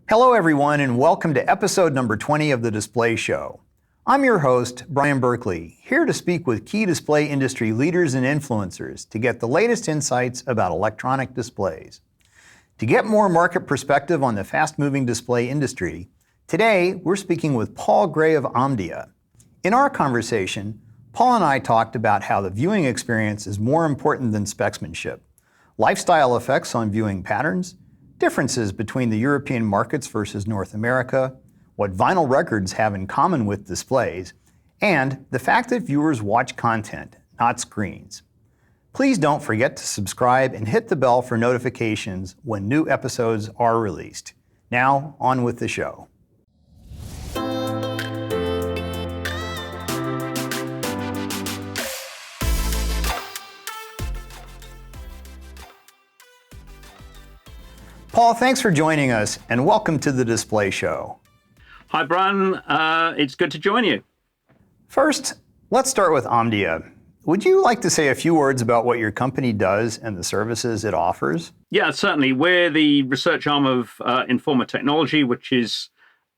Hello everyone and welcome to episode number 20 of The Display Show. I'm your host, Brian Berkeley, here to speak with key display industry leaders and influencers to get the latest insights about electronic displays. To get more market perspective on the fast-moving display industry, today we're speaking with Paul Gray of Omdia. In our conversation, Paul and I talked about how the viewing experience is more important than specsmanship, lifestyle effects on viewing patterns, differences between the European markets versus North America, what vinyl records have in common with displays, and the fact that viewers watch content, not screens. Please don't forget to subscribe and hit the bell for notifications when new episodes are released. Now, on with the show. Paul, thanks for joining us and welcome to The Display Show. Hi, Brian. It's good to join you. First, let's start with Omdia. Would you like to say a few words about what your company does and the services it offers? Yeah, certainly. We're the research arm of Informa Technology, which is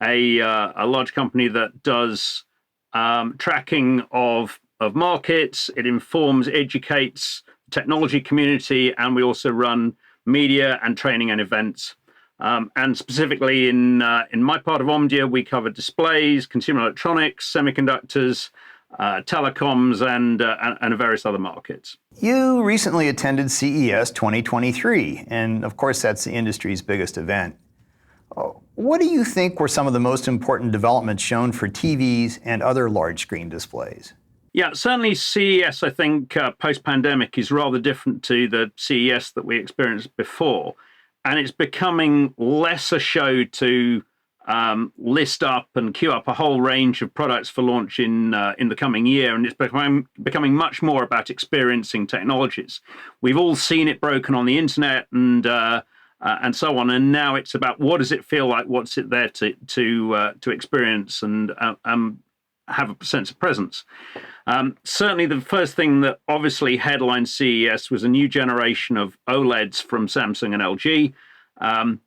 a large company that does tracking of markets. It informs, educates the technology community, and we also run media and training and events. And specifically in my part of Omdia, we cover displays, consumer electronics, semiconductors, telecoms, and various other markets. You recently attended CES 2023, and of course that's the industry's biggest event. What do you think were some of the most important developments shown for TVs and other large screen displays? Yeah, certainly CES, I think, post-pandemic is rather different to the CES that we experienced before. And it's becoming less a show to list up and queue up a whole range of products for launch in the coming year. And it's becoming much more about experiencing technologies. We've all seen it broken on the internet and so on. And now it's about what does it feel like? What's it there to experience and have a sense of presence. Certainly the first thing that obviously headlined CES was a new generation of OLEDs from Samsung and LG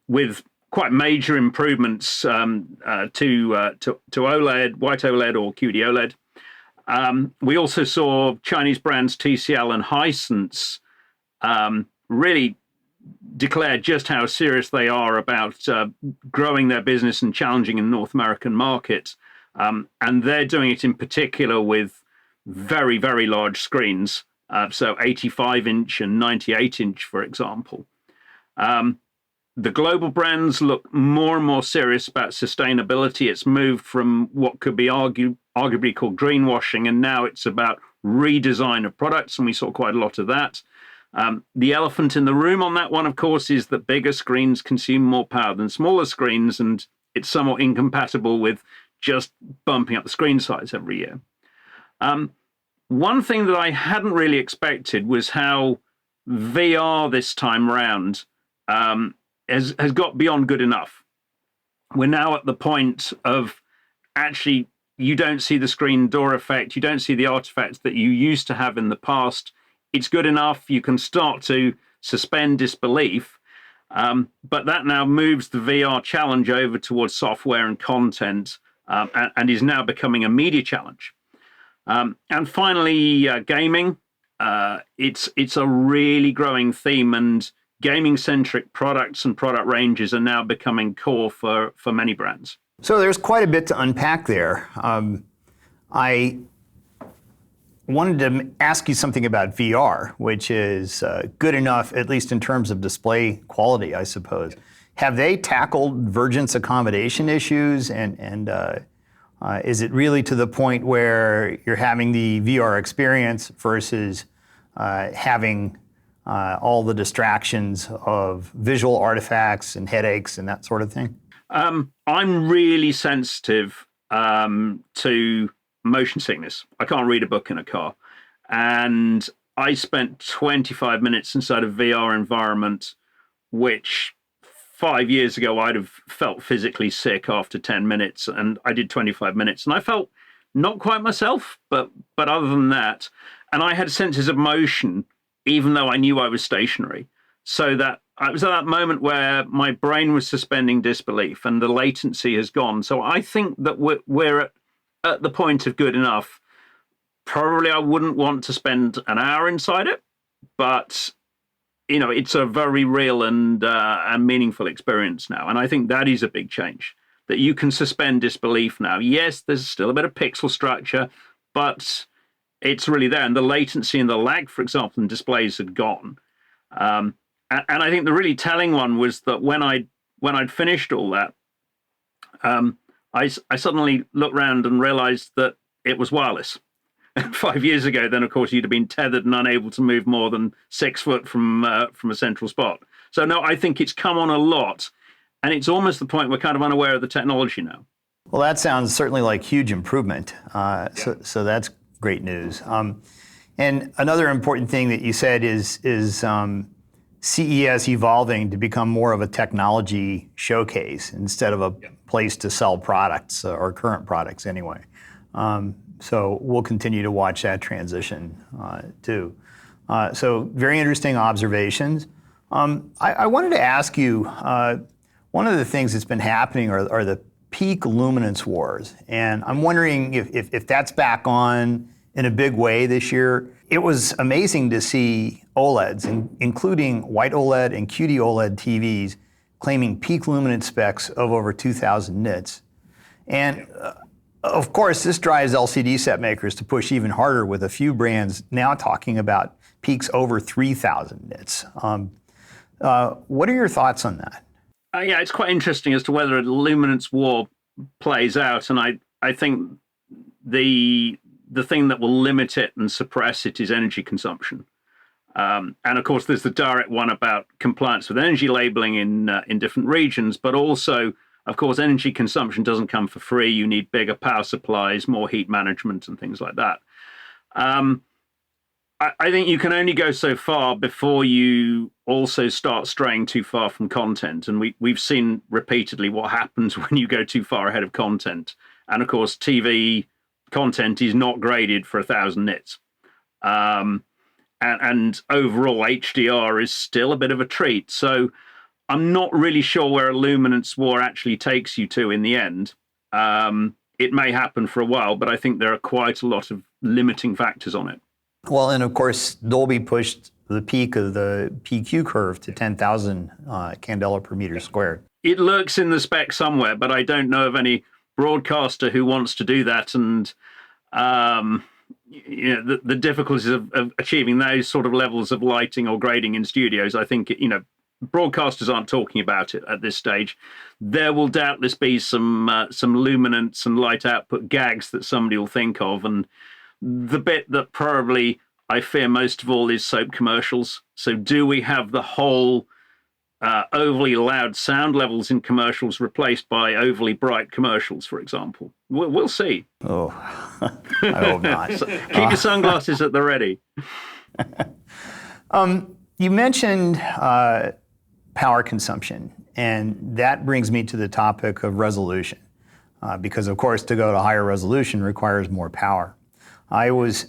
with quite major improvements to OLED, white OLED or QD OLED. We also saw Chinese brands TCL and Hisense really declare just how serious they are about growing their business and challenging in the North American market. And they're doing it in particular with very, very large screens, so 85-inch and 98-inch, for example. The global brands look more and more serious about sustainability. It's moved from what could be arguably called greenwashing, and now it's about redesign of products, and we saw quite a lot of that. The elephant in the room on that one, of course, is that bigger screens consume more power than smaller screens, and it's somewhat incompatible with just bumping up the screen size every year. One thing that I hadn't really expected was how VR this time round has got beyond good enough. We're now at the point of actually you don't see the screen door effect, you don't see the artifacts that you used to have in the past. It's good enough. You can start to suspend disbelief. But that now moves the VR challenge over towards software and content. And is now becoming a media challenge. And finally, gaming. It's a really growing theme, and gaming-centric products and product ranges are now becoming core for many brands. So there's quite a bit to unpack there. I wanted to ask you something about VR, which is good enough, at least in terms of display quality, I suppose. Have they tackled vergence accommodation issues, and is it really to the point where you're having the VR experience versus having all the distractions of visual artifacts and headaches and that sort of thing? I'm really sensitive to motion sickness. I can't read a book in a car. And I spent 25 minutes inside a VR environment, which 5 years ago, I'd have felt physically sick after 10 minutes, and I did 25 minutes, and I felt not quite myself, but other than that, and I had senses of motion, even though I knew I was stationary, so that I was at that moment where my brain was suspending disbelief and the latency has gone. So I think that we're at the point of good enough. Probably I wouldn't want to spend an hour inside it, but it's a very real and meaningful experience now. And I think that is a big change, that you can suspend disbelief now. Yes, there's still a bit of pixel structure, but it's really there. And the latency and the lag, for example, in displays had gone. And I think the really telling one was that when I'd finished all that, I suddenly looked around and realized that it was wireless. 5 years ago, then of course you'd have been tethered and unable to move more than 6 foot from a central spot. So no, I think it's come on a lot, and it's almost the point we're kind of unaware of the technology now. Well, that sounds certainly like huge improvement. So that's great news. And another important thing that you said is CES evolving to become more of a technology showcase instead of a place to sell products or current products anyway. So we'll continue to watch that transition too. So very interesting observations. I wanted to ask you, one of the things that's been happening are the peak luminance wars. And I'm wondering if that's back on in a big way this year. It was amazing to see OLEDs, including white OLED and QD OLED TVs, claiming peak luminance specs of over 2,000 nits. And of course, this drives LCD set makers to push even harder, with a few brands now talking about peaks over 3,000 nits. What are your thoughts on that? Yeah, it's quite interesting as to whether a luminance war plays out, and I think the thing that will limit it and suppress it is energy consumption. And of course, there's the direct one about compliance with energy labeling in different regions, but also, of course, energy consumption doesn't come for free. You need bigger power supplies, more heat management, and things like that. I think you can only go so far before you also start straying too far from content. And we've seen repeatedly what happens when you go too far ahead of content. And of course, TV content is not graded for 1,000 nits. And overall, HDR is still a bit of a treat. So I'm not really sure where a luminance war actually takes you to in the end. It may happen for a while, but I think there are quite a lot of limiting factors on it. Well, and of course, Dolby pushed the peak of the PQ curve to 10,000 candela per meter squared. It lurks in the spec somewhere, but I don't know of any broadcaster who wants to do that. And the difficulties of achieving those sort of levels of lighting or grading in studios, I think, broadcasters aren't talking about it at this stage. There will doubtless be some luminance and light output gags that somebody will think of, and the bit that probably I fear most of all is soap commercials. So do we have the whole overly loud sound levels in commercials replaced by overly bright commercials, for example? We'll see. Oh, I hope not. So keep your sunglasses at the ready. You mentioned power consumption, and that brings me to the topic of resolution, because of course to go to higher resolution requires more power. I was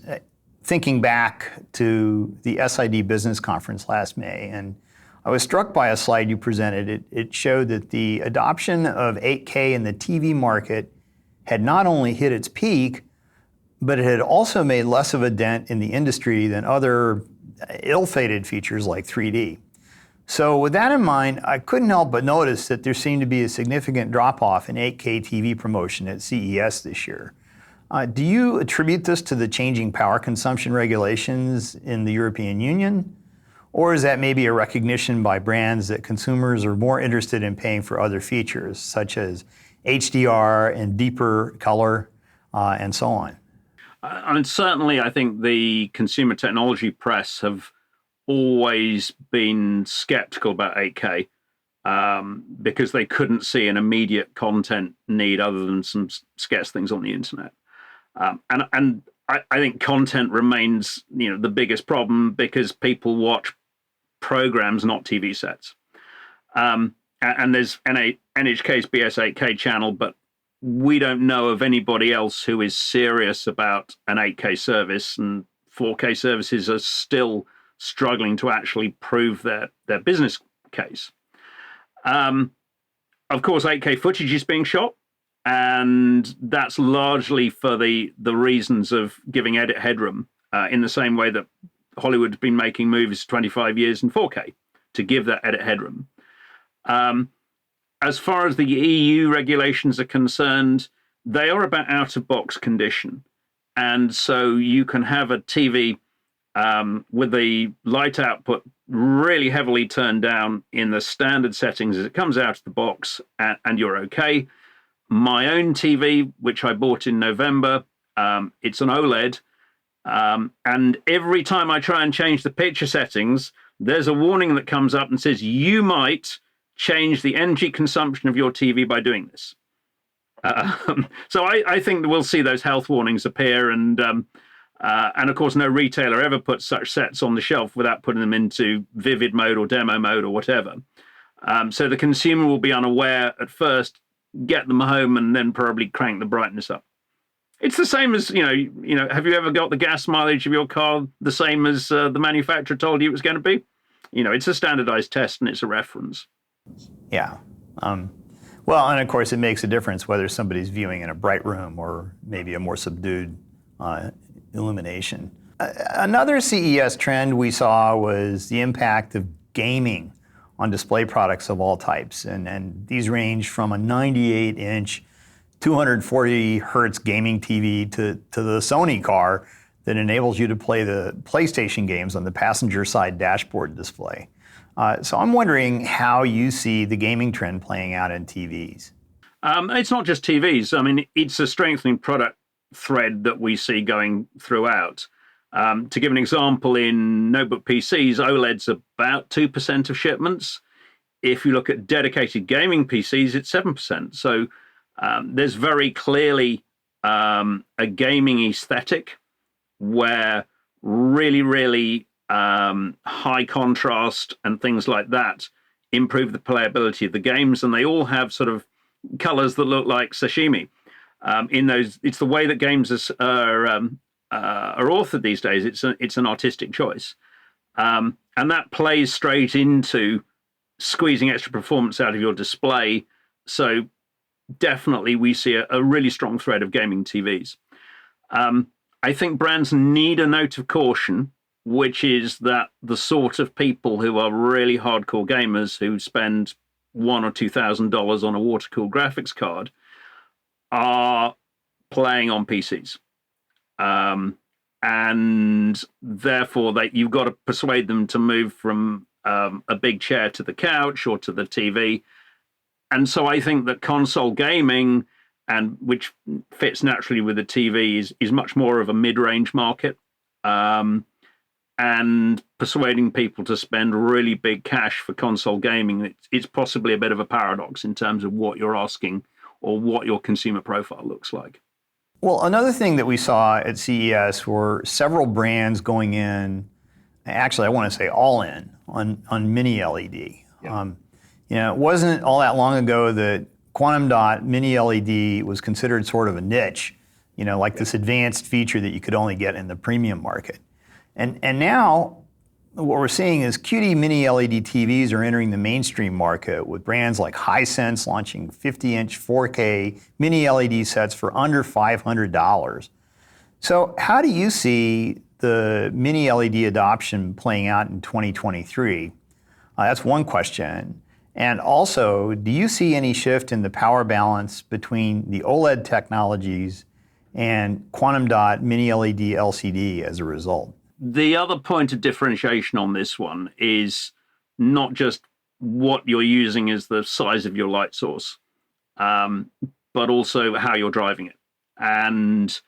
thinking back to the SID business conference last May, and I was struck by a slide you presented. It showed that the adoption of 8K in the TV market had not only hit its peak, but it had also made less of a dent in the industry than other ill-fated features like 3D. So with that in mind, I couldn't help but notice that there seemed to be a significant drop-off in 8K TV promotion at CES this year. Do you attribute this to the changing power consumption regulations in the European Union? Or is that maybe a recognition by brands that consumers are more interested in paying for other features, such as HDR and deeper color and so on? And certainly, I think the consumer technology press have always been skeptical about 8K because they couldn't see an immediate content need other than some scarce things on the internet. And I think content remains, the biggest problem because people watch programs, not TV sets. And there's NHK's BS8K channel, but we don't know of anybody else who is serious about an 8K service, and 4K services are still struggling to actually prove their business case. Of course, 8K footage is being shot, and that's largely for the reasons of giving edit headroom, in the same way that Hollywood's been making movies for 25 years in 4K to give that edit headroom. As far as the EU regulations are concerned, they are about out-of-box condition. And so you can have a TV with the light output really heavily turned down in the standard settings as it comes out of the box, and you're okay. My own TV, which I bought in November, it's an OLED. And every time I try and change the picture settings, there's a warning that comes up and says, you might change the energy consumption of your TV by doing this. So I think that we'll see those health warnings appear, and of course, no retailer ever puts such sets on the shelf without putting them into vivid mode or demo mode or whatever. So the consumer will be unaware at first, get them home, and then probably crank the brightness up. It's the same as, have you ever got the gas mileage of your car the same as the manufacturer told you it was going to be? It's a standardized test and it's a reference. Yeah. Well, and of course, it makes a difference whether somebody's viewing in a bright room or maybe a more subdued illumination. Another CES trend we saw was the impact of gaming on display products of all types. And these range from a 98-inch, 240 hertz gaming TV to the Sony car that enables you to play the PlayStation games on the passenger side dashboard display. So I'm wondering how you see the gaming trend playing out in TVs. It's not just TVs. I mean, it's a strengthening product thread that we see going throughout. To give an example, in notebook PCs, OLED's about 2% of shipments. If you look at dedicated gaming PCs, it's 7%. So there's very clearly a gaming aesthetic where really high contrast and things like that improve the playability of the games, and they all have sort of colors that look like sashimi. It's the way that games are authored these days. It's an artistic choice, and that plays straight into squeezing extra performance out of your display. So definitely we see a really strong thread of gaming TVs. I think brands need a note of caution, which is that the sort of people who are really hardcore gamers who spend $1,000 or $2,000 on a water-cooled graphics card are playing on PCs. And therefore you've got to persuade them to move from a big chair to the couch or to the TV. And so I think that console gaming, and which fits naturally with the TV, is much more of a mid-range market. And persuading people to spend really big cash for console gaming, it's possibly a bit of a paradox in terms of what you're asking or what your consumer profile looks like. Well, another thing that we saw at CES were several brands going in, actually I want to say all in, on mini-LED. Yeah. It wasn't all that long ago that quantum dot mini-LED was considered sort of a niche, this advanced feature that you could only get in the premium market. And now what we're seeing is QD mini-LED TVs are entering the mainstream market with brands like Hisense launching 50-inch 4K mini-LED sets for under $500. So how do you see the mini-LED adoption playing out in 2023? That's one question. And also, do you see any shift in the power balance between the OLED technologies and quantum dot mini-LED LCD as a result? The other point of differentiation on this one is not just what you're using as the size of your light source, but also how you're driving it. And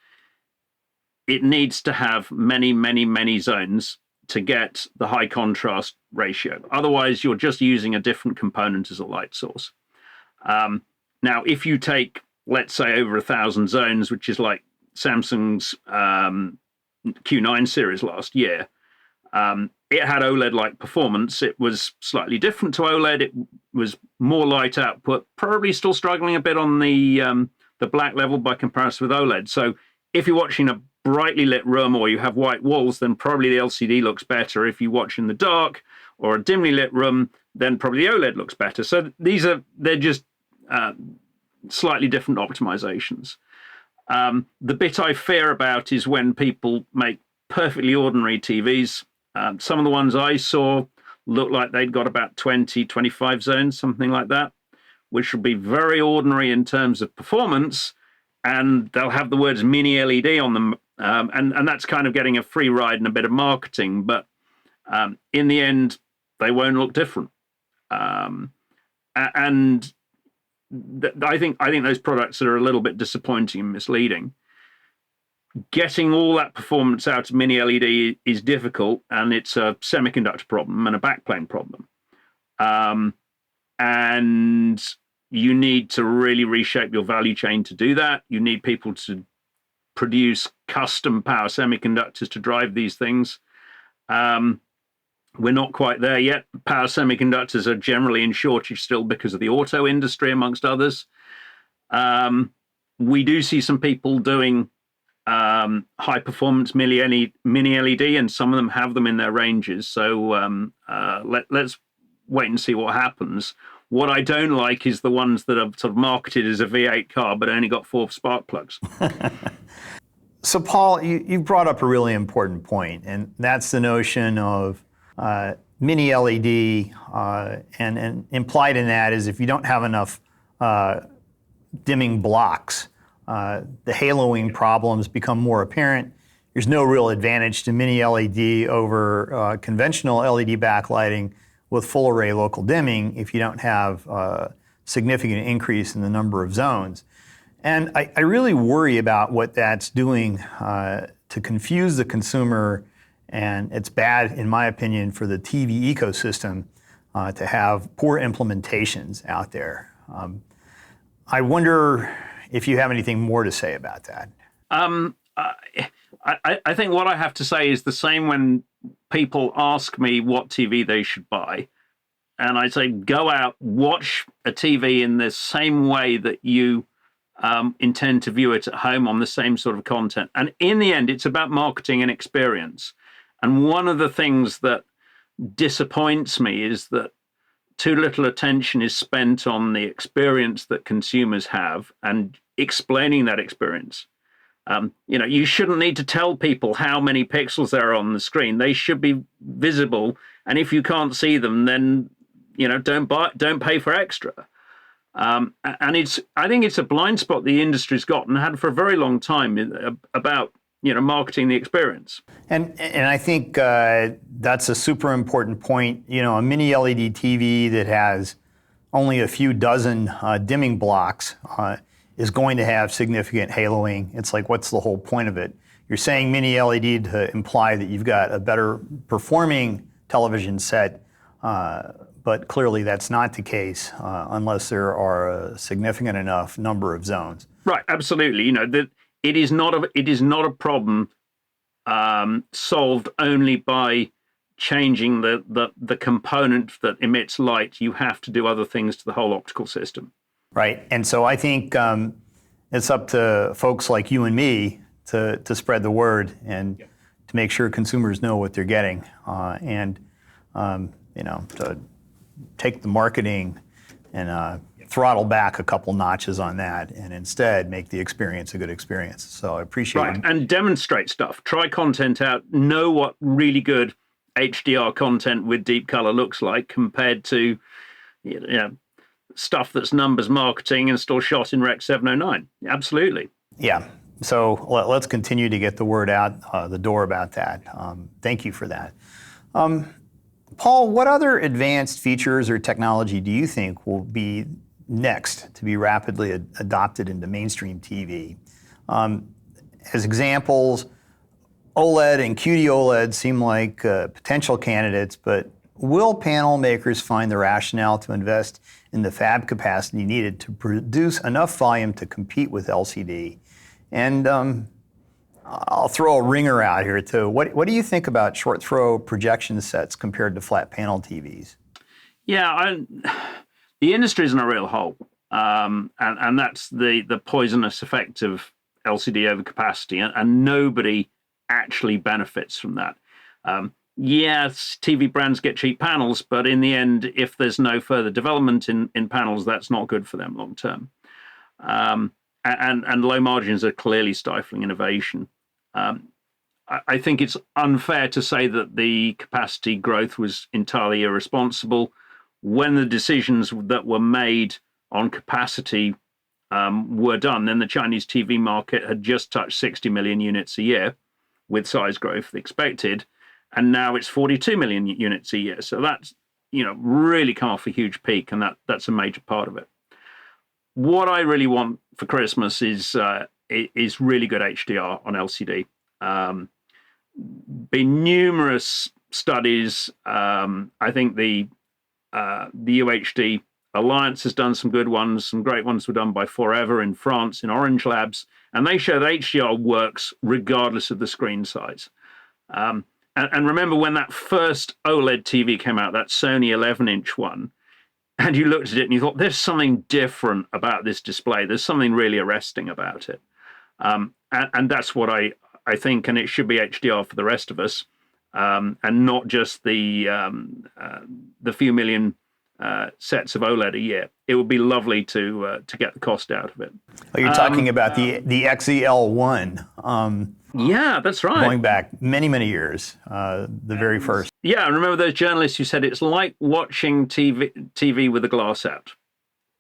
it needs to have many zones to get the high contrast ratio. Otherwise, you're just using a different component as a light source. Now, if you take, let's say, over 1,000 zones, which is like Samsung's Q9 series last year, it had OLED-like performance. It was slightly different to OLED. It was more light output, probably still struggling a bit on the black level by comparison with OLED. So if you're watching a brightly lit room or you have white walls, then probably the LCD looks better. If you watch in the dark or a dimly lit room, then probably the OLED looks better. So they're just slightly different optimizations. The bit I fear about is when people make perfectly ordinary TVs. Some of the ones I saw looked like they'd got about 20, 25 zones, something like that, which will be very ordinary in terms of performance, and they'll have the words mini LED on them, and that's kind of getting a free ride and a bit of marketing, but in the end, they won't look different. And I think those products are a little bit disappointing and misleading. Getting all that performance out of mini LED is difficult, and it's a semiconductor problem and a backplane problem. And you need to really reshape your value chain to do that. You need people to produce custom power semiconductors to drive these things. We're not quite there yet. Power semiconductors are generally in shortage still because of the auto industry, amongst others. We do see some people doing high performance mini LED, and some of them have them in their ranges. So let's wait and see what happens. What I don't like is the ones that are sort of marketed as a V8 car, but only got 4 spark plugs. So Paul, you brought up a really important point, and that's the notion of mini LED, and implied in that is if you don't have enough dimming blocks, the haloing problems become more apparent. There's no real advantage to mini LED over conventional LED backlighting with full array local dimming if you don't have a significant increase in the number of zones. And I really worry about what that's doing to confuse the consumer, and it's bad, in my opinion, for the TV ecosystem to have poor implementations out there. I wonder if you have anything more to say about that. I think what I have to say is the same when people ask me what TV they should buy. And I say, go out, watch a TV in the same way that you intend to view it at home on the same sort of content. And in the end, it's about marketing and experience. And one of the things that disappoints me is that too little attention is spent on the experience that consumers have and explaining that experience. You shouldn't need to tell people how many pixels there are on the screen. They should be visible. And if you can't see them, then don't pay for extra. And I think it's a blind spot the industry's got and had for a very long time about marketing the experience. And I think that's a super important point. A mini LED TV that has only a few dozen dimming blocks is going to have significant haloing. It's like, what's the whole point of it? You're saying mini LED to imply that you've got a better performing television set, but clearly that's not the case unless there are a significant enough number of zones. Right, absolutely. It is not a problem solved only by changing the component that emits light. You have to do other things to the whole optical system. Right, and so I think it's up to folks like you and me to spread the word and to make sure consumers know what they're getting, and to take the marketing and throttle back a couple notches on that, and instead make the experience a good experience. So I appreciate it. And demonstrate stuff. Try content out. Know what really good HDR content with deep color looks like compared to stuff that's numbers marketing and still shot in Rec 709. Absolutely. Yeah. So let's continue to get the word out the door about that. Thank you for that. Paul, what other advanced features or technology do you think will be next to be rapidly adopted into mainstream TV? As examples, OLED and QD-OLED seem like potential candidates, but will panel makers find the rationale to invest in the fab capacity needed to produce enough volume to compete with LCD? And I'll throw a ringer out here too. What do you think about short throw projection sets compared to flat panel TVs? Yeah, the industry's in a real hole, and that's the poisonous effect of LCD overcapacity, and nobody actually benefits from that. yes, TV brands get cheap panels, but in the end, if there's no further development in panels, that's not good for them long term. And low margins are clearly stifling innovation. I think it's unfair to say that the capacity growth was entirely irresponsible when the decisions that were made on capacity were done. Then the Chinese TV market had just touched 60 million units a year with size growth expected, and now it's 42 million units a year. So that's, really come off a huge peak, and that's a major part of it. What I really want for Christmas is really good HDR on LCD. Been numerous studies. I think the UHD Alliance has done some good ones. Some great ones were done by Forever in France in Orange Labs, and they show that HDR works regardless of the screen size. And remember when that first OLED TV came out, that Sony 11-inch one, and you looked at it and you thought, there's something different about this display. There's something really arresting about it. And that's what I think, and it should be HDR for the rest of us, and not just the few million sets of OLED a year. It would be lovely to get the cost out of it. Oh, you're talking about the XEL1. Yeah, that's right. Going back many, many years, the very first. Yeah, and remember those journalists who said it's like watching TV with the glass out.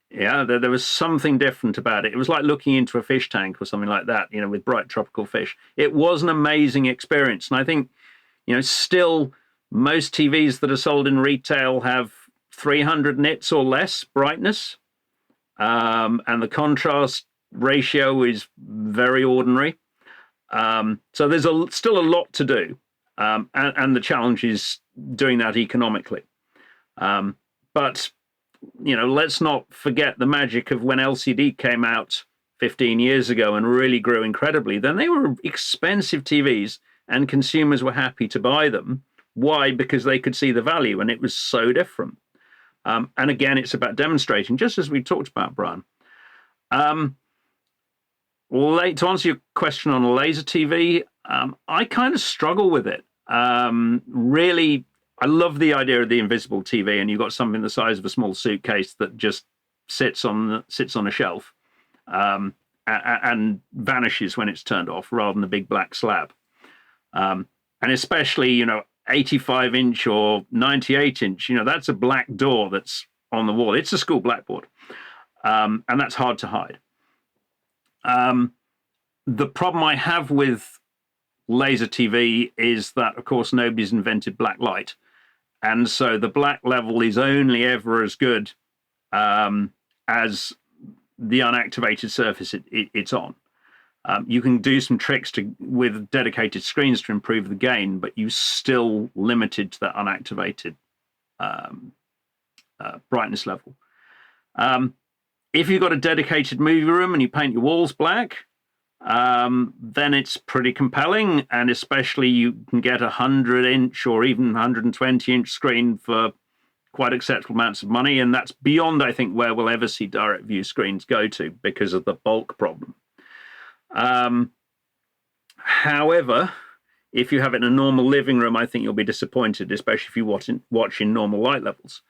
Yeah, there was something different about it. It was like looking into a fish tank or something like that, with bright tropical fish. It was an amazing experience. And I think, still most TVs that are sold in retail have 300 nits or less brightness. And the contrast ratio is very ordinary. So there's still a lot to do. And the challenge is doing that economically. But let's not forget the magic of when LCD came out 15 years ago and really grew incredibly. Then they were expensive TVs and consumers were happy to buy them. Why? Because they could see the value, and it was so different. And again, it's about demonstrating, just as we talked about, Brian. To answer your question on a laser TV, I kind of struggle with it. Really, I love the idea of the invisible TV, and you've got something the size of a small suitcase that just sits on a shelf and vanishes when it's turned off, rather than a big black slab. And especially, 85-inch or 98-inch, that's a black door that's on the wall. It's a school blackboard, and that's hard to hide. The problem I have with laser TV is that, of course, nobody's invented black light. And so the black level is only ever as good as the unactivated surface it's on. You can do some tricks with dedicated screens to improve the gain, but you're still limited to that unactivated brightness level. If you've got a dedicated movie room and you paint your walls black, then it's pretty compelling, and especially you can get a 100-inch or even 120-inch screen for quite acceptable amounts of money, and that's beyond, I think, where we'll ever see direct view screens go to because of the bulk problem. However, if you have it in a normal living room, I think you'll be disappointed, especially if you watch in normal light levels.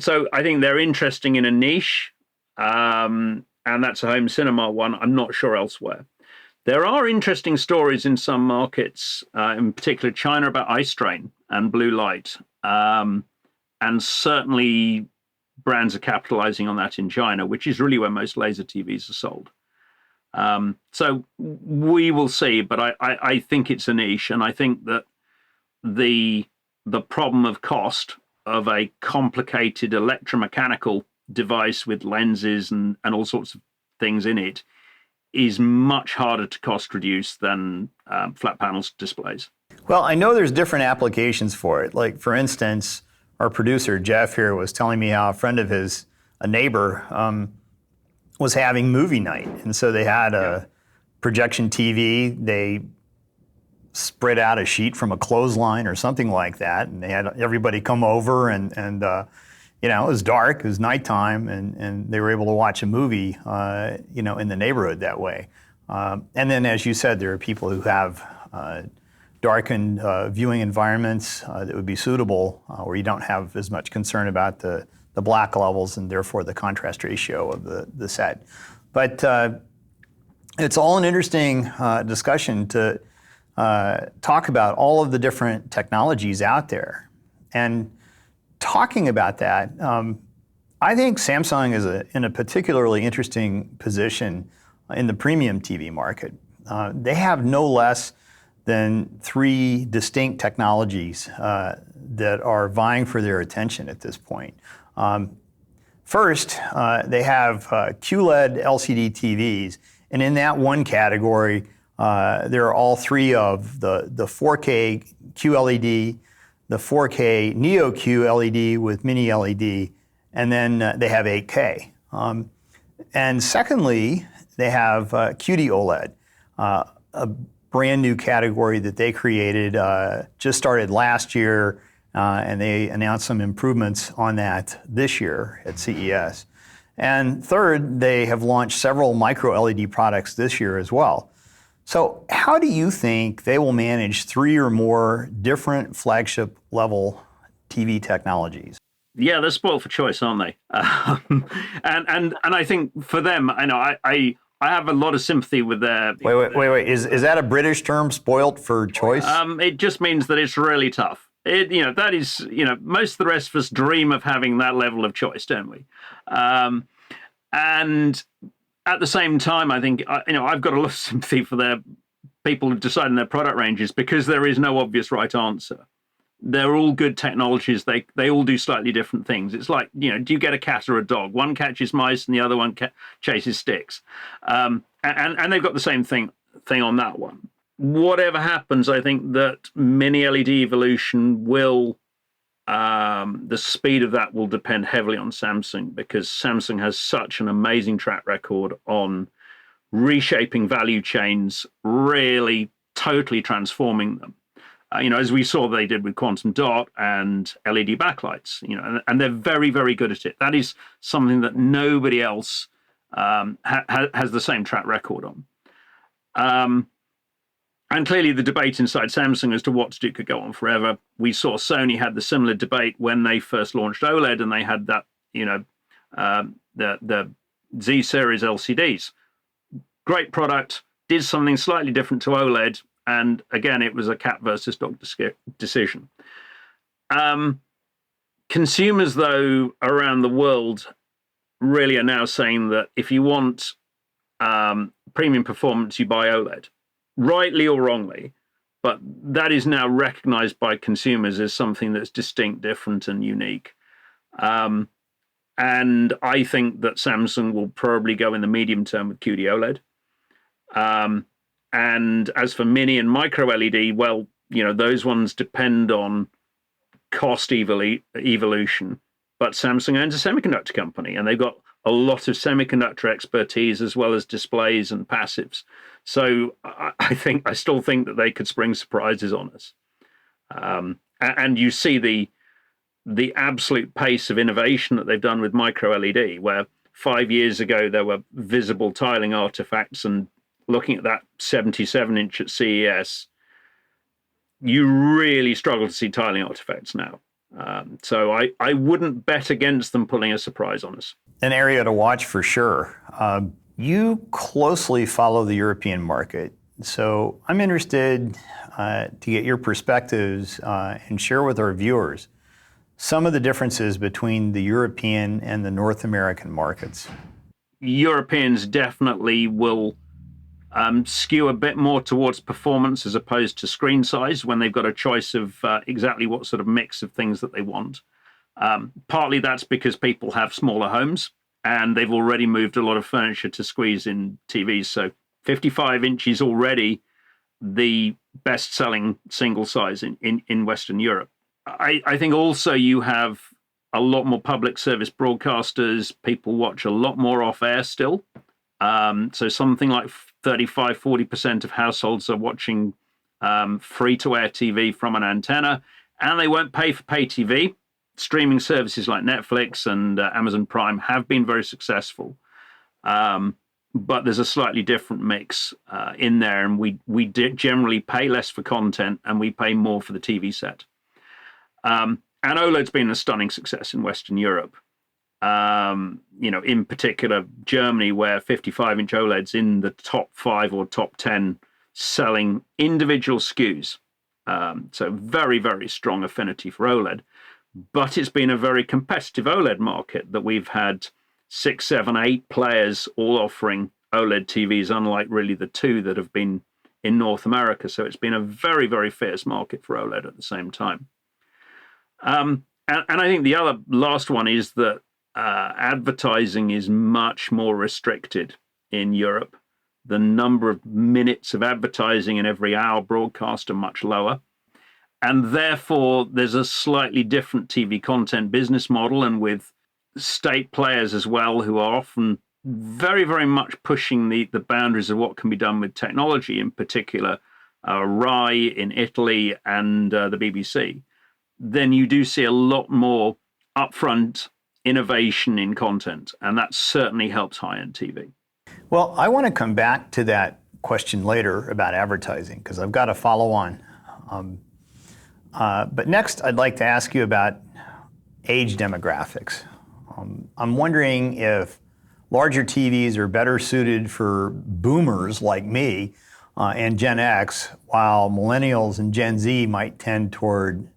So I think they're interesting in a niche, and that's a home cinema one. I'm not sure elsewhere. There are interesting stories in some markets, in particular China, about eye strain and blue light. And certainly brands are capitalizing on that in China, which is really where most laser TVs are sold. So we will see, but I think it's a niche, and I think that the problem of cost of a complicated electromechanical device with lenses and all sorts of things in it is much harder to cost reduce than flat panels displays. Well, I know there's different applications for it. Like, for instance, our producer, Jeff, here was telling me how a friend of his, a neighbor, was having movie night. And so they had a projection TV. They spread out a sheet from a clothesline or something like that. And they had everybody come over and it was dark, it was nighttime, and they were able to watch a movie, in the neighborhood that way. And then, as you said, there are people who have darkened viewing environments that would be suitable, where you don't have as much concern about the black levels and therefore the contrast ratio of the set. But it's all an interesting discussion to talk about all of the different technologies out there. And talking about that, I think Samsung is in a particularly interesting position in the premium TV market. They have no less than 3 distinct technologies that are vying for their attention at this point. First, they have QLED LCD TVs, and in that one category, there are all 3 of the 4K QLED, the 4K Neo QLED with MiniLED, and then they have 8K. And secondly, they have QD OLED, a brand new category that they created, just started last year, and they announced some improvements on that this year at CES. And third, they have launched several micro LED products this year as well. So how do you think they will manage 3 or more different flagship level TV technologies? Yeah, they're spoiled for choice, aren't they? And I think for them, I know I have a lot of sympathy with their. Wait. Is that a British term, spoiled for choice? It just means that it's really tough. That is, most of the rest of us dream of having that level of choice, don't we? And at the same time, I think, I've got a lot of sympathy for their people deciding their product ranges, because there is no obvious right answer. They're all good technologies. They all do slightly different things. It's like, do you get a cat or a dog? One catches mice and the other one chases sticks. And they've got the same thing on that one. Whatever happens, I think that mini LED evolution will, the speed of that will depend heavily on Samsung, because Samsung has such an amazing track record on reshaping value chains, really totally transforming them. As we saw they did with quantum dot and LED backlights, and they're very, very good at it. That is something that nobody else has the same track record on. And clearly the debate inside Samsung as to what to do could go on forever. We saw Sony had the similar debate when they first launched OLED, and they had that, the Z series LCDs. Great product, did something slightly different to OLED, and again, it was a cat versus dog decision. Consumers, though, around the world really are now saying that if you want premium performance, you buy OLED. Rightly or wrongly, but that is now recognized by consumers as something that's distinct, different, and unique. And I think that Samsung will probably go in the medium term with QD OLED. And as for mini and micro LED, well, those ones depend on cost evolution. But Samsung owns a semiconductor company, and they've got a lot of semiconductor expertise as well as displays and passives. So I still think that they could spring surprises on us. And you see the absolute pace of innovation that they've done with micro LED, where 5 years ago there were visible tiling artifacts, and looking at that 77-inch at CES, you really struggle to see tiling artifacts now. So I wouldn't bet against them pulling a surprise on us. An area to watch for sure. You closely follow the European market, so I'm interested to get your perspectives and share with our viewers some of the differences between the European and the North American markets. Europeans definitely will skew a bit more towards performance as opposed to screen size when they've got a choice of exactly what sort of mix of things that they want. Partly that's because people have smaller homes and they've already moved a lot of furniture to squeeze in TVs. So 55 inches already the best-selling single size in Western Europe. I think also you have a lot more public service broadcasters. People watch a lot more off-air still. So something like 35-40% of households are watching free-to-air TV from an antenna, and they won't pay for pay TV. Streaming services like Netflix and Amazon Prime have been very successful. but there's a slightly different mix in there, and we generally pay less for content and we pay more for the TV set. And OLED's been a stunning success in Western Europe. In particular, Germany, where 55-inch OLED's in the top 5 or top 10 selling individual SKUs. So very, very strong affinity for OLED. But it's been a very competitive OLED market that we've had 6, 7, 8 players all offering OLED TVs, unlike really the 2 that have been in North America. So it's been a very, very fierce market for OLED at the same time. And I think the other last one is that advertising is much more restricted in Europe. The number of minutes of advertising in every hour broadcast are much lower. And therefore, there's a slightly different TV content business model, and with state players as well, who are often very, very much pushing the boundaries of what can be done with technology, in particular, RAI in Italy and the BBC. Then you do see a lot more upfront innovation in content, and that certainly helps high-end TV. Well, I want to come back to that question later about advertising, because I've got a follow-on. But next, I'd like to ask you about age demographics. I'm wondering if larger TVs are better suited for boomers like me and Gen X, while millennials and Gen Z might tend toward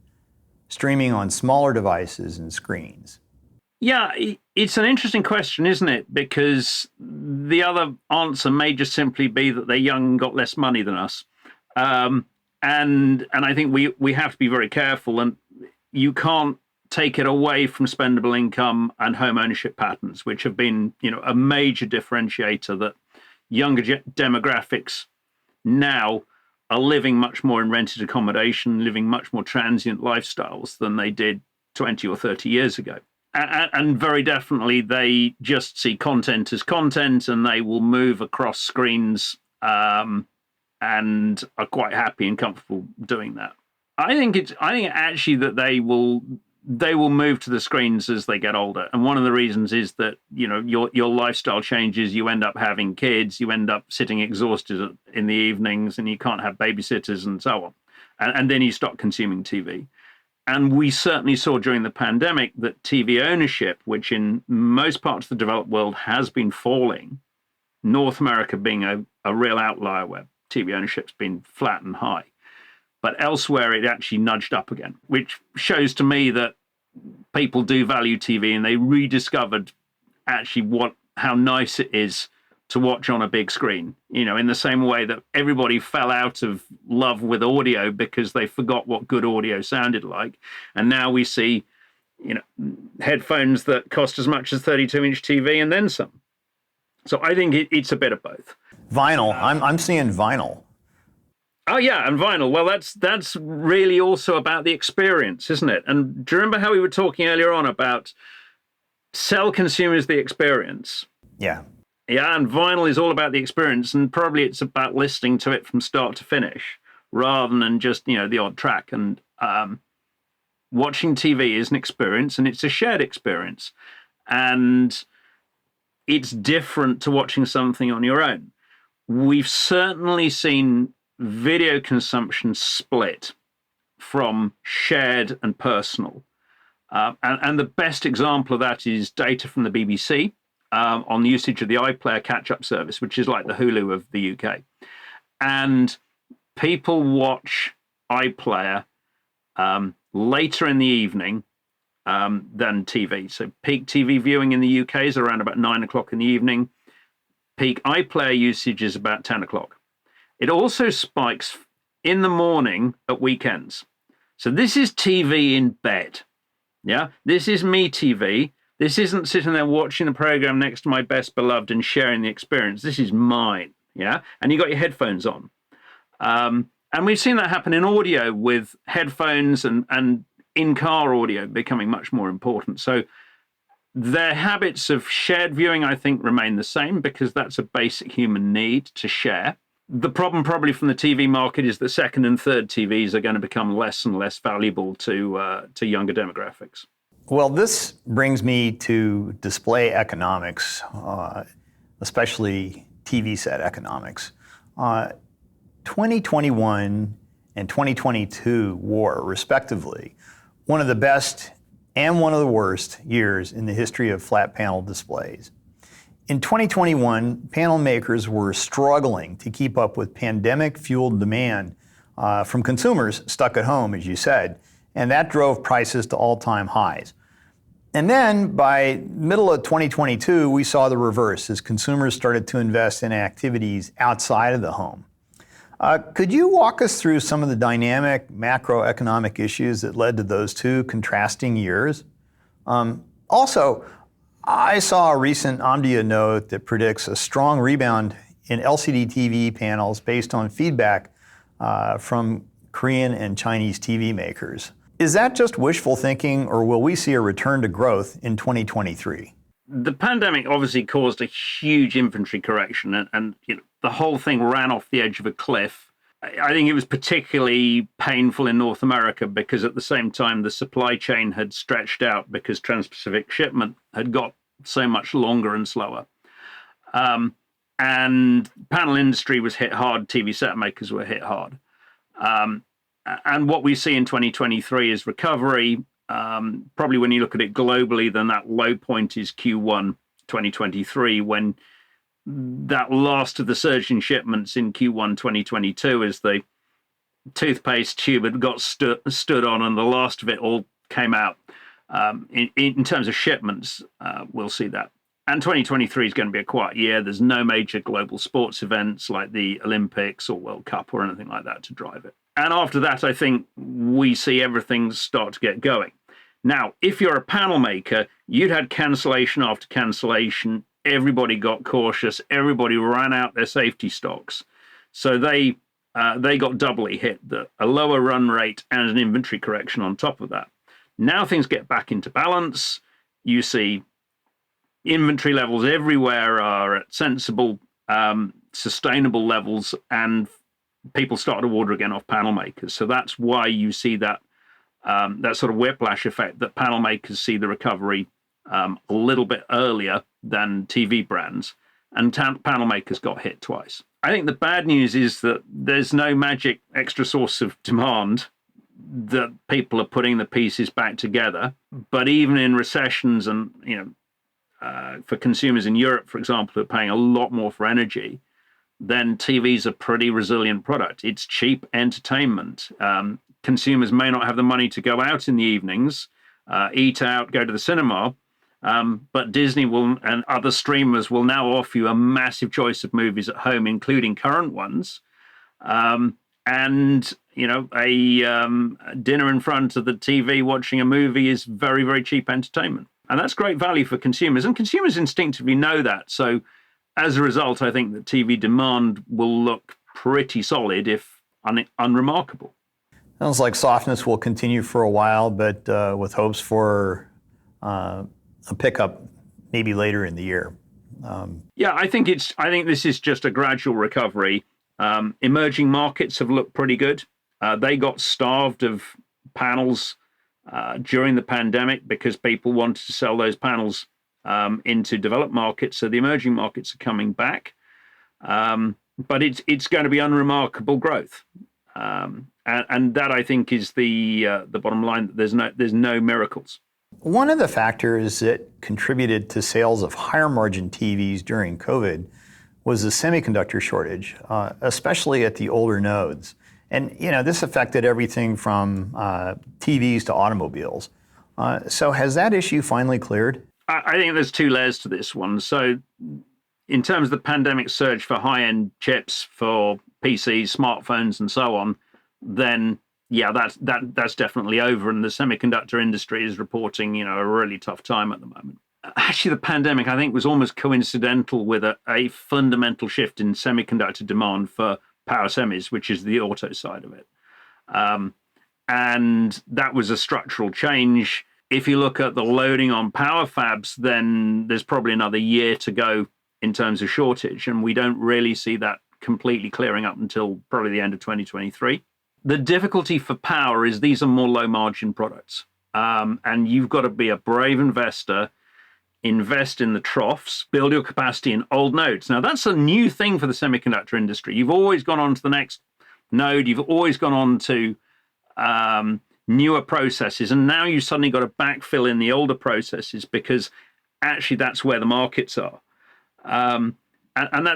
streaming on smaller devices and screens. Yeah, it's an interesting question, isn't it? Because the other answer may just simply be that they're young and got less money than us. And I think we have to be very careful, and you can't take it away from spendable income and home ownership patterns, which have been, a major differentiator, that younger demographics now are living much more in rented accommodation, living much more transient lifestyles than they did 20 or 30 years ago. And very definitely, they just see content as content, and they will move across screens and are quite happy and comfortable doing that. I think actually that they will move to the screens as they get older. And one of the reasons is that, your lifestyle changes, you end up having kids, you end up sitting exhausted in the evenings, and you can't have babysitters and so on. And then you stop consuming TV. And we certainly saw during the pandemic that TV ownership, which in most parts of the developed world has been falling, North America being a real outlier where TV ownership's been flat and high. But elsewhere, it actually nudged up again, which shows to me that people do value TV, and they rediscovered actually how nice it is to watch on a big screen. In the same way that everybody fell out of love with audio because they forgot what good audio sounded like. And now we see, headphones that cost as much as 32-inch TV and then some. So I think it's a bit of both. Vinyl, I'm seeing vinyl. Oh yeah, and vinyl. Well, that's really also about the experience, isn't it? And do you remember how we were talking earlier on about sell consumers the experience? Yeah. Yeah, and vinyl is all about the experience, and probably it's about listening to it from start to finish, rather than just, the odd track. And watching TV is an experience, and it's a shared experience. And it's different to watching something on your own. We've certainly seen video consumption split from shared and personal. And the best example of that is data from the BBC on the usage of the iPlayer catch-up service, which is like the Hulu of the UK. And people watch iPlayer later in the evening than TV. So peak TV viewing in the UK is around about 9 o'clock in the evening. Peak iPlayer usage is about 10 o'clock. It also spikes in the morning at weekends. So this is TV in bed. Yeah, this is me TV. This isn't sitting there watching the program next to my best beloved and sharing the experience. This is mine. Yeah, and you got your headphones on. And we've seen that happen in audio with headphones and in-car audio becoming much more important. So their habits of shared viewing, I think, remain the same, because that's a basic human need to share. The problem probably from the TV market is that second and third TVs are going to become less and less valuable to younger demographics. Well, this brings me to display economics. especially TV set economics. 2021 and 2022 were, respectively, one of the best and one of the worst years in the history of flat panel displays. In 2021, panel makers were struggling to keep up with pandemic-fueled demand from consumers stuck at home, as you said, and that drove prices to all-time highs. And then by middle of 2022, we saw the reverse as consumers started to invest in activities outside of the home. Could you walk us through some of the dynamic macroeconomic issues that led to those two contrasting years? Also, I saw a recent Omdia note that predicts a strong rebound in LCD TV panels based on feedback from Korean and Chinese TV makers. Is that just wishful thinking, or will we see a return to growth in 2023? The pandemic obviously caused a huge inventory correction, and the whole thing ran off the edge of a cliff. I think it was particularly painful in North America because at the same time the supply chain had stretched out because Trans-Pacific shipment had got so much longer and slower. And panel industry was hit hard, TV set makers were hit hard. And what we see in 2023 is recovery. Probably when you look at it globally, then that low point is Q1 2023, when that last of the surge in shipments in Q1 2022 as the toothpaste tube had got stood on and the last of it all came out. In terms of shipments, we'll see that. And 2023 is going to be a quiet year. There's no major global sports events like the Olympics or World Cup or anything like that to drive it. And after that, I think we see everything start to get going. Now, if you're a panel maker, you'd had cancellation after cancellation. Everybody got cautious. Everybody ran out their safety stocks. So they got doubly hit, a lower run rate and an inventory correction on top of that. Now things get back into balance. You see inventory levels everywhere are at sensible, sustainable levels, and people start to order again off panel makers. So that's why you see that that sort of whiplash effect, that panel makers see the recovery a little bit earlier than TV brands, and panel makers got hit twice. I think the bad news is that there's no magic extra source of demand that people are putting the pieces back together. But even in recessions, and for consumers in Europe, for example, who are paying a lot more for energy, then TV's a pretty resilient product. It's cheap entertainment. Consumers may not have the money to go out in the evenings, eat out, go to the cinema, but Disney will and other streamers will now offer you a massive choice of movies at home, including current ones. And a dinner in front of the TV watching a movie is very, very cheap entertainment. And that's great value for consumers. And consumers instinctively know that. So as a result, I think that TV demand will look pretty solid, if unremarkable. Sounds like softness will continue for a while, but with hopes for a pickup maybe later in the year. Yeah, I think this is just a gradual recovery. Emerging markets have looked pretty good. They got starved of panels during the pandemic because people wanted to sell those panels into developed markets. So the emerging markets are coming back, but it's going to be unremarkable growth, and that I think is the bottom line. There's no miracles. One of the factors that contributed to sales of higher margin TVs during COVID was the semiconductor shortage, especially at the older nodes. And this affected everything from TVs to automobiles. So has that issue finally cleared? I think there's two layers to this one. So in terms of the pandemic surge for high-end chips for PCs, smartphones, and so on, then yeah, that's definitely over. And the semiconductor industry is reporting, a really tough time at the moment. Actually, the pandemic, I think, was almost coincidental with a fundamental shift in semiconductor demand for power semis, which is the auto side of it. And that was a structural change. If you look at the loading on power fabs, then there's probably another year to go in terms of shortage. And we don't really see that completely clearing up until probably the end of 2023. The difficulty for power is these are more low margin products. And you've got to be a brave investor invest in the troughs, build your capacity in old nodes. Now, that's a new thing for the semiconductor industry. You've always gone on to the next node. You've always gone on to newer processes. And now you've suddenly got to backfill in the older processes because actually that's where the markets are. And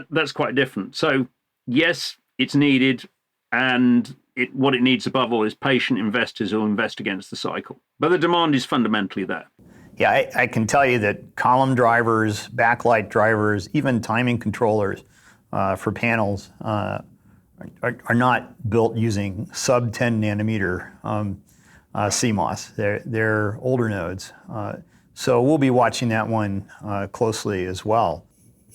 that's quite different. So, yes, it's needed. And what it needs above all is patient investors who invest against the cycle. But the demand is fundamentally there. Yeah, I can tell you that column drivers, backlight drivers, even timing controllers for panels are not built using sub 10 nanometer CMOS. They're older nodes. So we'll be watching that one closely as well.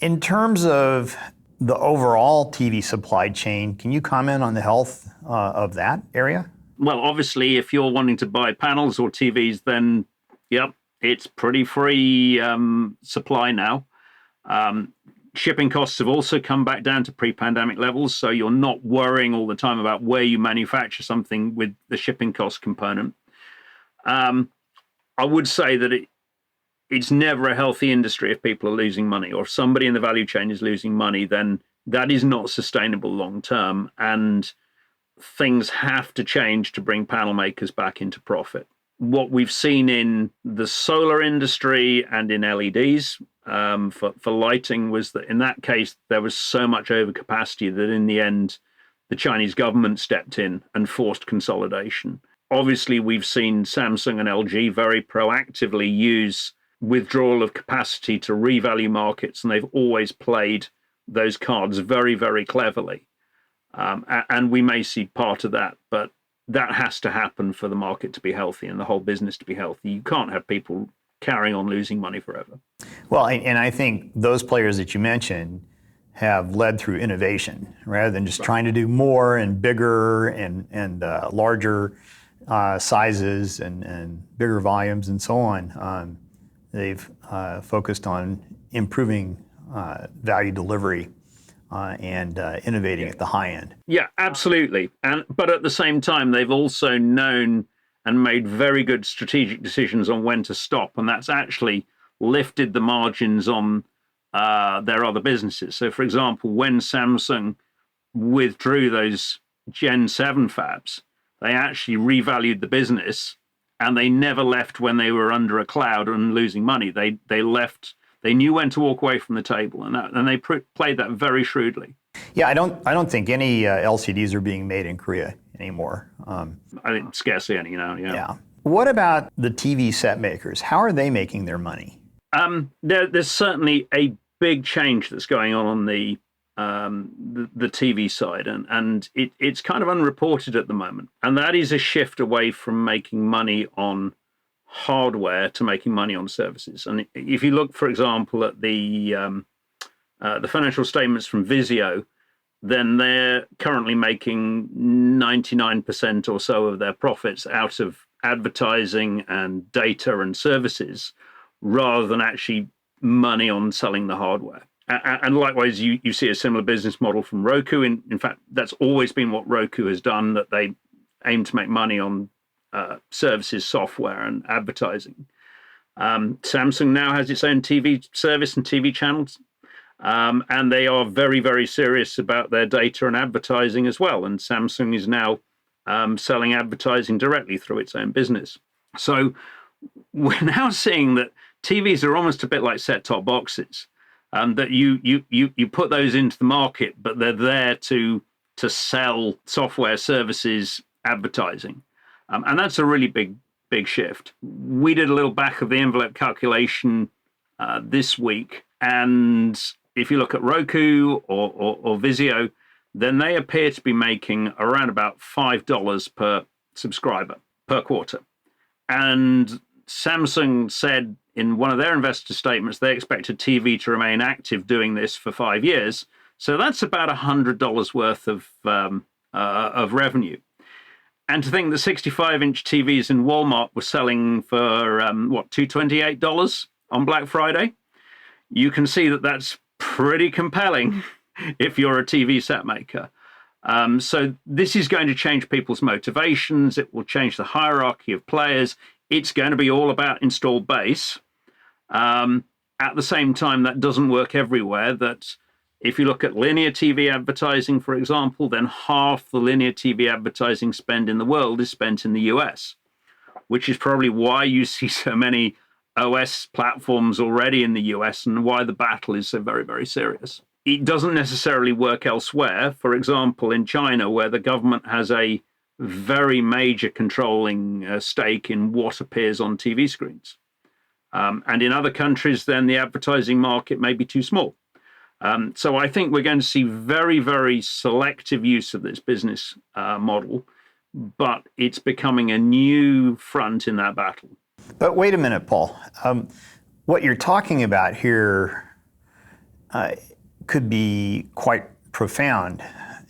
In terms of the overall TV supply chain, can you comment on the health of that area? Well, obviously, if you're wanting to buy panels or TVs, then, yep, it's pretty free supply now. Shipping costs have also come back down to pre-pandemic levels, so you're not worrying all the time about where you manufacture something with the shipping cost component. I would say that it's never a healthy industry if people are losing money, or if somebody in the value chain is losing money, then that is not sustainable long term, and things have to change to bring panel makers back into profit. What we've seen in the solar industry and in LEDs for lighting was that in that case, there was so much overcapacity that in the end, the Chinese government stepped in and forced consolidation. Obviously, we've seen Samsung and LG very proactively use withdrawal of capacity to revalue markets, and they've always played those cards very, very cleverly. And we may see part of that, but that has to happen for the market to be healthy and the whole business to be healthy. You can't have people carrying on losing money forever. Well, and I think those players that you mentioned have led through innovation rather than just trying to do more and bigger and larger sizes and bigger volumes and so on. They've focused on improving value delivery and innovating at the high end. Yeah, absolutely. But at the same time, they've also known and made very good strategic decisions on when to stop, and that's actually lifted the margins on their other businesses. So, for example, when Samsung withdrew those Gen 7 fabs, they actually revalued the business, and they never left when they were under a cloud and losing money. They left. They knew when to walk away from the table, and they played that very shrewdly. Yeah, I don't think any LCDs are being made in Korea anymore. I think scarcely any now. Yeah. What about the TV set makers? How are they making their money? There's certainly a big change that's going on the TV side, and it's kind of unreported at the moment. And that is a shift away from making money on hardware to making money on services. And if you look, for example, at the financial statements from Vizio, then they're currently making 99% or so of their profits out of advertising and data and services, rather than actually money on selling the hardware. And likewise, you see a similar business model from Roku. In fact, that's always been what Roku has done, that they aim to make money on services, software, and advertising. Samsung now has its own TV service and TV channels, and they are very, very serious about their data and advertising as well. And Samsung is now selling advertising directly through its own business. So we're now seeing that TVs are almost a bit like set-top boxes, that you put those into the market, but they're there to sell software, services, advertising. And that's a really big shift. We did a little back of the envelope calculation this week, and if you look at Roku or Vizio, then they appear to be making around about $5 per subscriber per quarter. And Samsung said in one of their investor statements they expected TV to remain active doing this for 5 years. So that's about $100 worth of revenue. And to think that 65-inch TVs in Walmart were selling for, $228 on Black Friday, you can see that that's pretty compelling if you're a TV set maker. So this is going to change people's motivations. It will change the hierarchy of players. It's going to be all about installed base. And At the same time, that doesn't work everywhere. That if you look at linear TV advertising, for example, then half the linear TV advertising spend in the world is spent in the US, which is probably why you see so many OS platforms already in the US and why the battle is so very, very serious. It doesn't necessarily work elsewhere. For example, in China, where the government has a very major controlling stake in what appears on TV screens. And in other countries, then the advertising market may be too small. So I think we're going to see very, very selective use of this business model, but it's becoming a new front in that battle. But wait a minute, Paul. What you're talking about here could be quite profound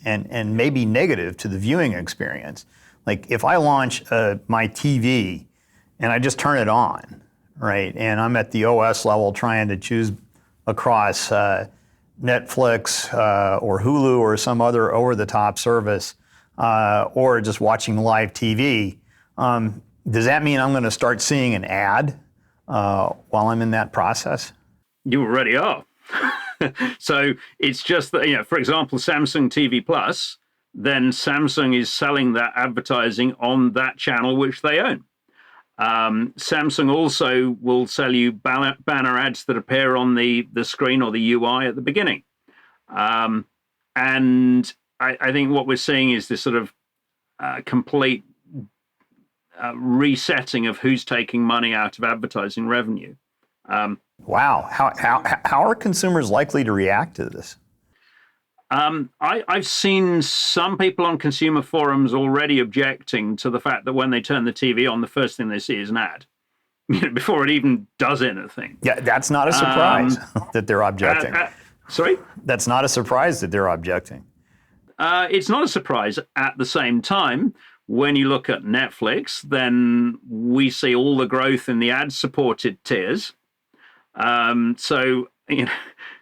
and maybe negative to the viewing experience. Like if I launch my TV and I just turn it on, right, and I'm at the OS level trying to choose across Netflix or Hulu or some other over-the-top service, or just watching live TV, does that mean I'm going to start seeing an ad while I'm in that process? You already are. So it's just that, for example, Samsung TV Plus, then Samsung is selling that advertising on that channel which they own. Samsung also will sell you banner ads that appear on the screen or the UI at the beginning. And I think what we're seeing is this sort of complete resetting of who's taking money out of advertising revenue. Wow. How are consumers likely to react to this? I've seen some people on consumer forums already objecting to the fact that when they turn the TV on, the first thing they see is an ad, before it even does anything. Yeah, that's not a surprise that they're objecting. Sorry? That's not a surprise that they're objecting. It's not a surprise. At the same time, when you look at Netflix, then we see all the growth in the ad-supported tiers. So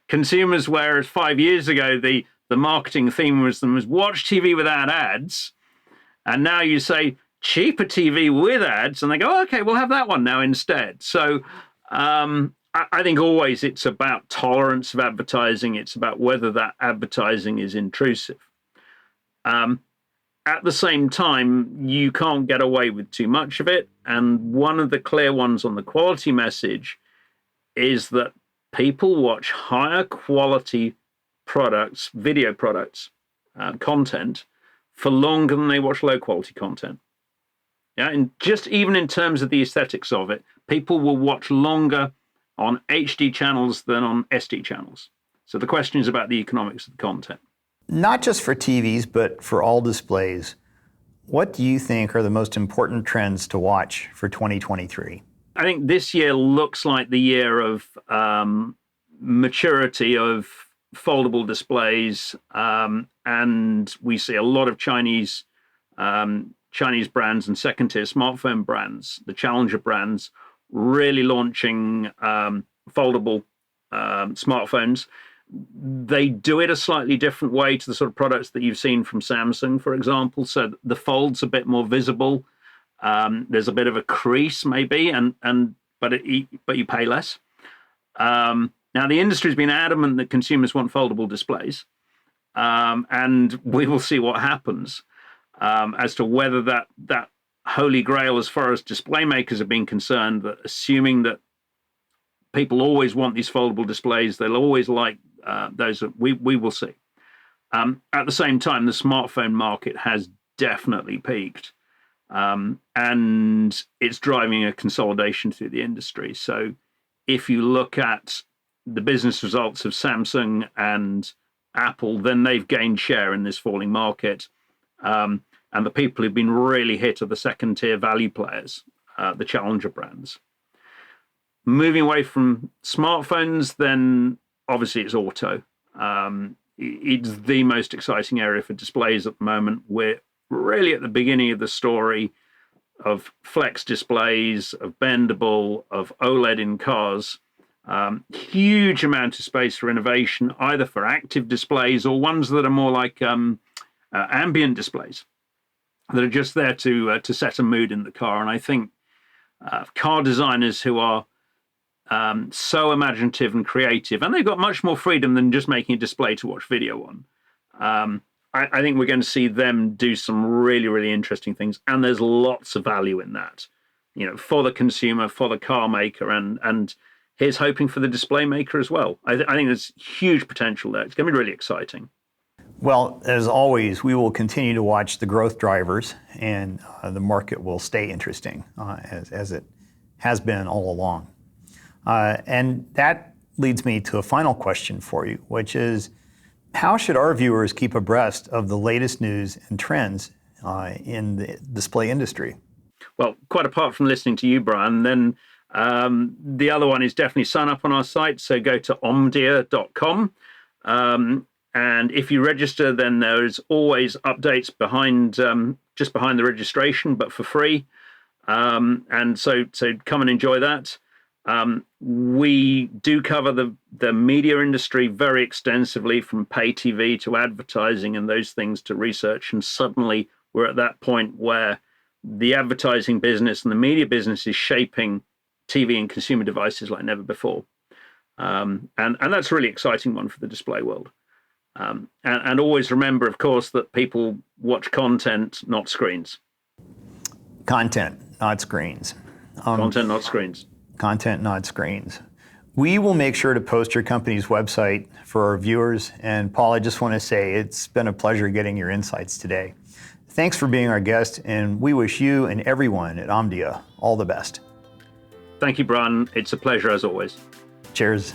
consumers, whereas 5 years ago the marketing theme was watch TV without ads, and now you say cheaper TV with ads, and they go, okay, we'll have that one now instead. So I think always it's about tolerance of advertising. It's about whether that advertising is intrusive. At the same time, you can't get away with too much of it. And one of the clear ones on the quality message is that people watch higher quality products, video products, content, for longer than they watch low quality content. Yeah, and just even in terms of the aesthetics of it, people will watch longer on HD channels than on SD channels. So the question is about the economics of the content. Not just for TVs, but for all displays. What do you think are the most important trends to watch for 2023? I think this year looks like the year of maturity of foldable displays, and we see a lot of Chinese brands and second-tier smartphone brands, the challenger brands, really launching foldable smartphones. They do it a slightly different way to the sort of products that you've seen from Samsung, for example. So the fold's a bit more visible. There's a bit of a crease, maybe, but you pay less. Now, the industry's been adamant that consumers want foldable displays, and we will see what happens as to whether that holy grail, as far as display makers are being concerned, that assuming that people always want these foldable displays, they'll always like those. We will see. At the same time, the smartphone market has definitely peaked. And it's driving a consolidation through the industry. So if you look at the business results of Samsung and Apple, then they've gained share in this falling market. And the people who've been really hit are the second tier value players, the challenger brands. Moving away from smartphones, then obviously it's auto. It's the most exciting area for displays at the moment. We're really at the beginning of the story of flex displays, of bendable, of OLED in cars. Huge amount of space for innovation, either for active displays or ones that are more like ambient displays that are just there to set a mood in the car. And I think car designers who are so imaginative and creative, and they've got much more freedom than just making a display to watch video on. I think we're going to see them do some really, really interesting things, and there's lots of value in that, for the consumer, for the car maker, and here's hoping for the display maker as well. I think there's huge potential there. It's going to be really exciting. Well, as always, we will continue to watch the growth drivers, and the market will stay interesting as it has been all along. And that leads me to a final question for you, which is, how should our viewers keep abreast of the latest news and trends in the display industry? Well, quite apart from listening to you, Brian, then the other one is definitely sign up on our site. So go to omdia.com. And if you register, then there's always updates just behind the registration, but for free. And so come and enjoy that. We do cover the media industry very extensively, from pay TV to advertising and those things to research. And suddenly we're at that point where the advertising business and the media business is shaping TV and consumer devices like never before. And that's a really exciting one for the display world. And always remember, of course, that people watch content, not screens. Content, not screens. Content, not screens. Content, not screens. We will make sure to post your company's website for our viewers. And Paul, I just want to say it's been a pleasure getting your insights today. Thanks for being our guest, and we wish you and everyone at Omdia all the best. Thank you, Brian. It's a pleasure as always. Cheers.